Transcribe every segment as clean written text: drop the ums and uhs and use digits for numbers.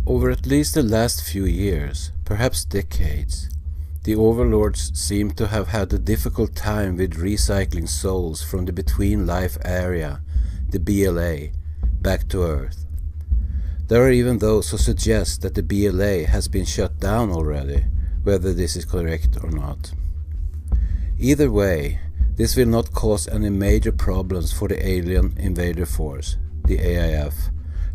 Over at least the last few years, perhaps decades, the overlords seem to have had a difficult time with recycling souls from the Between Life area, the BLA, back to Earth. There are even those who suggest that the BLA has been shut down already, whether this is correct or not. Either way, this will not cause any major problems for the Alien Invader Force, the AIF,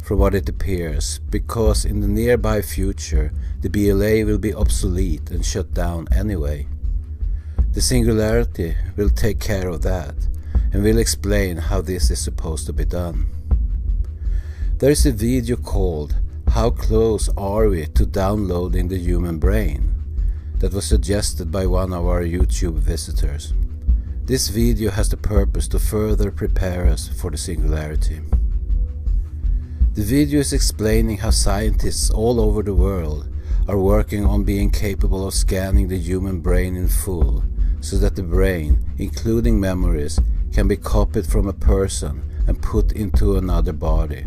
from what it appears, because in the nearby future the BLA will be obsolete and shut down anyway. The Singularity will take care of that, and will explain how this is supposed to be done. There is a video called "How Close Are We to Downloading the Human Brain?" that was suggested by one of our YouTube visitors. This video has the purpose to further prepare us for the Singularity. The video is explaining how scientists all over the world are working on being capable of scanning the human brain in full, so that the brain, including memories, can be copied from a person and put into another body.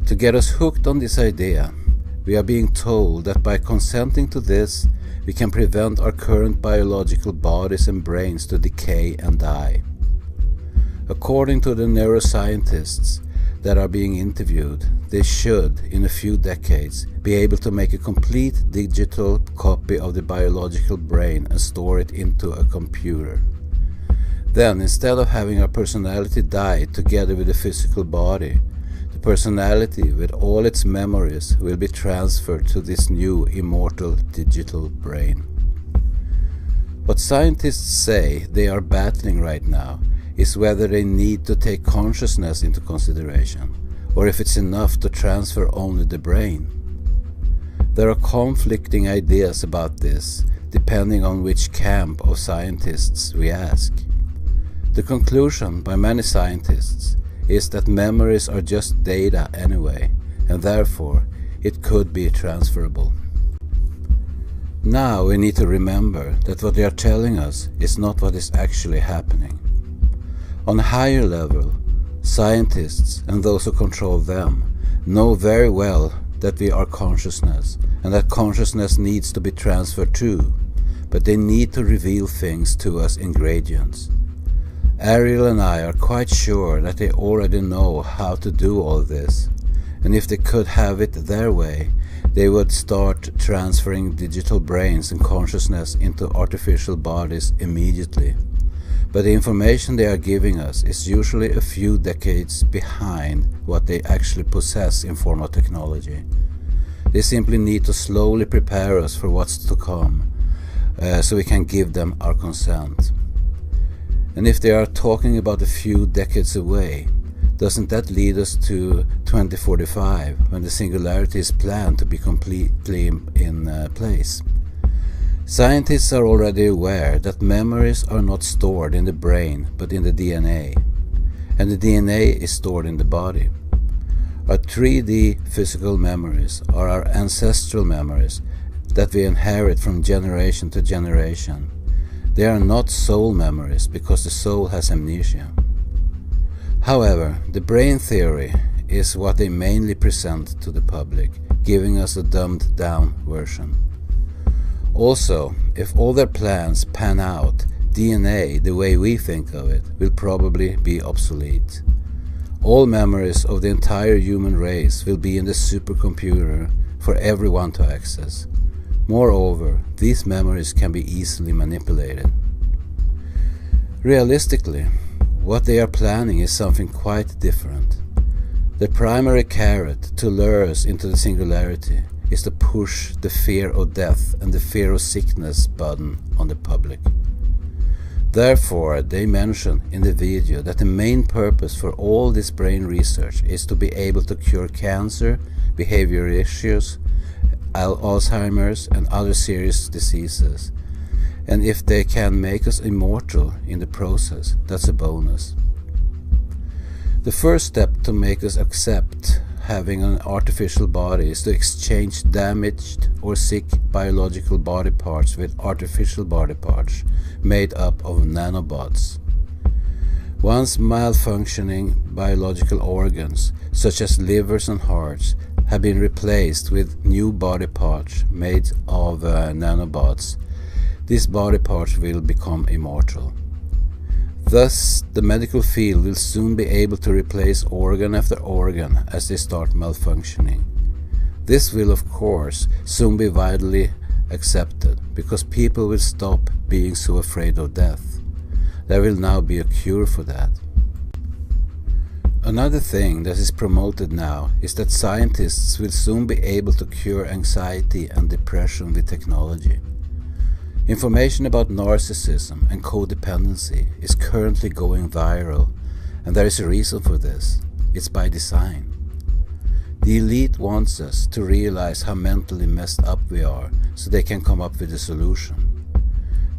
To get us hooked on this idea, we are being told that by consenting to this, we can prevent our current biological bodies and brains to decay and die. According to the neuroscientists that are being interviewed, they should, in a few decades, be able to make a complete digital copy of the biological brain and store it into a computer. Then, instead of having our personality die together with the physical body, the personality with all its memories will be transferred to this new immortal digital brain. What scientists say they are battling right now is whether they need to take consciousness into consideration, or if it's enough to transfer only the brain. There are conflicting ideas about this, depending on which camp of scientists we ask. The conclusion by many scientists is that memories are just data anyway, and therefore it could be transferable. Now we need to remember that what they are telling us is not what is actually happening. On a higher level, scientists and those who control them know very well that we are consciousness, and that consciousness needs to be transferred too, but they need to reveal things to us in gradients. Ariel and I are quite sure that they already know how to do all this, and if they could have it their way, they would start transferring digital brains and consciousness into artificial bodies immediately. But the information they are giving us is usually a few decades behind what they actually possess in form of technology. They simply need to slowly prepare us for what's to come, so we can give them our consent. And if they are talking about a few decades away, doesn't that lead us to 2045, when the Singularity is planned to be completely in place? Scientists are already aware that memories are not stored in the brain but in the DNA, and the DNA is stored in the body. Our 3D physical memories are our ancestral memories that we inherit from generation to generation. They are not soul memories because the soul has amnesia. However, the brain theory is what they mainly present to the public, giving us a dumbed down version. Also, if all their plans pan out, DNA, the way we think of it, will probably be obsolete. All memories of the entire human race will be in the supercomputer for everyone to access. Moreover, these memories can be easily manipulated. Realistically, what they are planning is something quite different. The primary carrot to lure us into the Singularity is to push the fear of death and the fear of sickness button on the public. Therefore, they mention in the video that the main purpose for all this brain research is to be able to cure cancer, behavioral issues, Alzheimer's and other serious diseases. And if they can make us immortal in the process, that's a bonus. The first step to make us accept having an artificial body is to exchange damaged or sick biological body parts with artificial body parts made up of nanobots. Once malfunctioning biological organs, such as livers and hearts, have been replaced with new body parts made of nanobots, these body parts will become immortal. Thus, the medical field will soon be able to replace organ after organ as they start malfunctioning. This will, of course, soon be widely accepted, because people will stop being so afraid of death. There will now be a cure for that. Another thing that is promoted now is that scientists will soon be able to cure anxiety and depression with technology. Information about narcissism and codependency is currently going viral, and there is a reason for this. It's by design. The elite wants us to realize how mentally messed up we are so they can come up with a solution.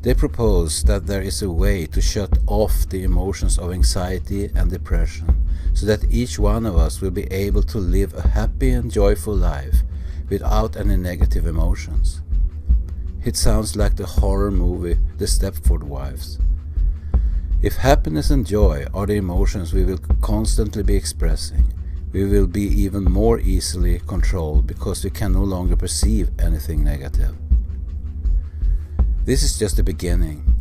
They propose that there is a way to shut off the emotions of anxiety and depression so that each one of us will be able to live a happy and joyful life without any negative emotions. It sounds like the horror movie The Stepford Wives. If happiness and joy are the emotions we will constantly be expressing, we will be even more easily controlled because we can no longer perceive anything negative. This is just the beginning.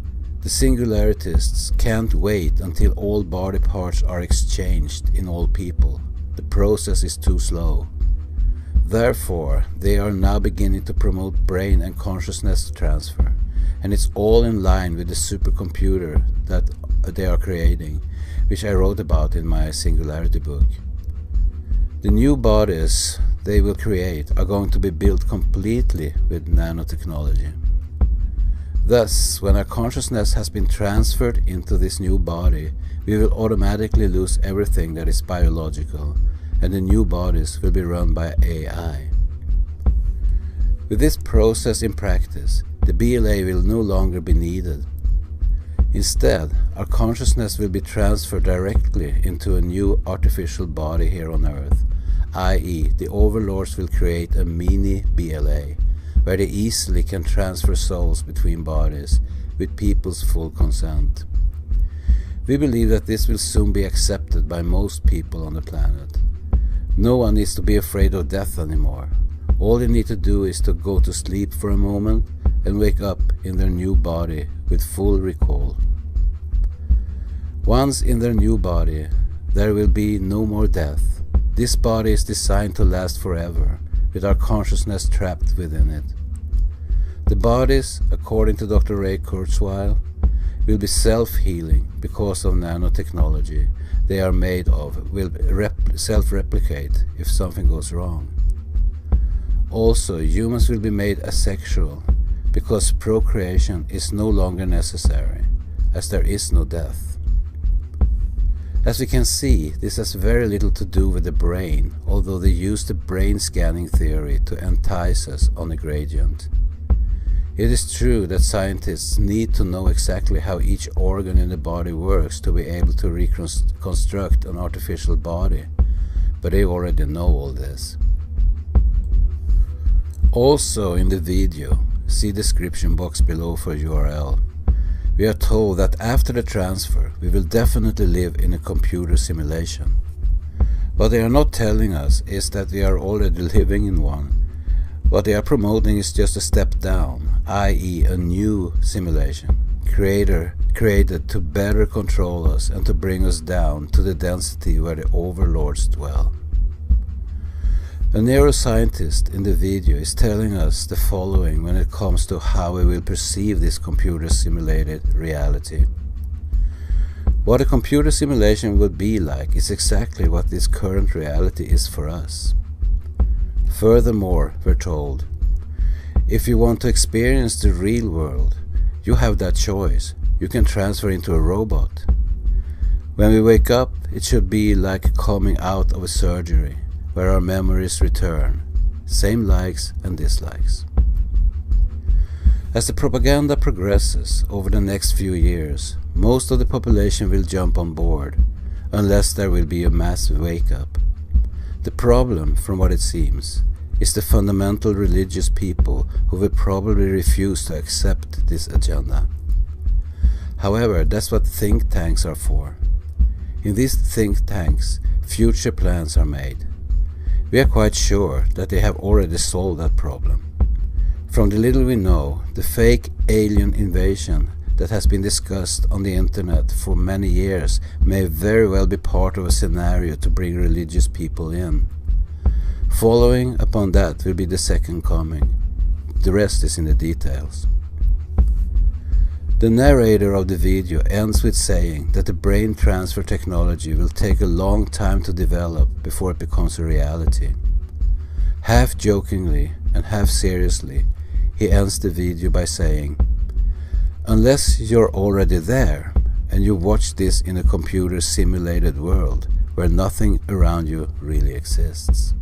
The singularists can't wait until all body parts are exchanged in all people. The process is too slow. Therefore, they are now beginning to promote brain and consciousness transfer, and it's all in line with the supercomputer that they are creating, which I wrote about in my Singularity book. The new bodies they will create are going to be built completely with nanotechnology. Thus, when our consciousness has been transferred into this new body, we will automatically lose everything that is biological, and the new bodies will be run by AI. With this process in practice, the BLA will no longer be needed. Instead, our consciousness will be transferred directly into a new artificial body here on Earth, i.e., the overlords will create a mini BLA, where they easily can transfer souls between bodies with people's full consent. We believe that this will soon be accepted by most people on the planet. No one needs to be afraid of death anymore. All they need to do is to go to sleep for a moment and wake up in their new body with full recall. Once in their new body, there will be no more death. This body is designed to last forever, with our consciousness trapped within it. The bodies, according to Dr. Ray Kurzweil, will be self-healing because of nanotechnology they are made of, will self-replicate if something goes wrong. Also, humans will be made asexual because procreation is no longer necessary, as there is no death. As we can see, this has very little to do with the brain, although they use the brain scanning theory to entice us on a gradient. It is true that scientists need to know exactly how each organ in the body works to be able to reconstruct an artificial body, but they already know all this. Also in the video, see description box below for URL. We are told that after the transfer, we will definitely live in a computer simulation. What they are not telling us is that we are already living in one. What they are promoting is just a step down, i.e. a new simulation, created to better control us and to bring us down to the density where the overlords dwell. A neuroscientist in the video is telling us the following when it comes to how we will perceive this computer simulated reality. What a computer simulation would be like is exactly what this current reality is for us. Furthermore, we're told, if you want to experience the real world, you have that choice. You can transfer into a robot. When we wake up, it should be like coming out of a surgery, where our memories return, same likes and dislikes. As the propaganda progresses over the next few years, most of the population will jump on board, unless there will be a massive wake-up. The problem, from what it seems, is the fundamental religious people who will probably refuse to accept this agenda. However, that's what think tanks are for. In these think tanks, future plans are made. We are quite sure that they have already solved that problem. From the little we know, the fake alien invasion that has been discussed on the internet for many years may very well be part of a scenario to bring religious people in. Following upon that will be the second coming. The rest is in the details. The narrator of the video ends with saying that the brain transfer technology will take a long time to develop before it becomes a reality. Half jokingly and half seriously, he ends the video by saying, "Unless you're already there and you watch this in a computer simulated world where nothing around you really exists."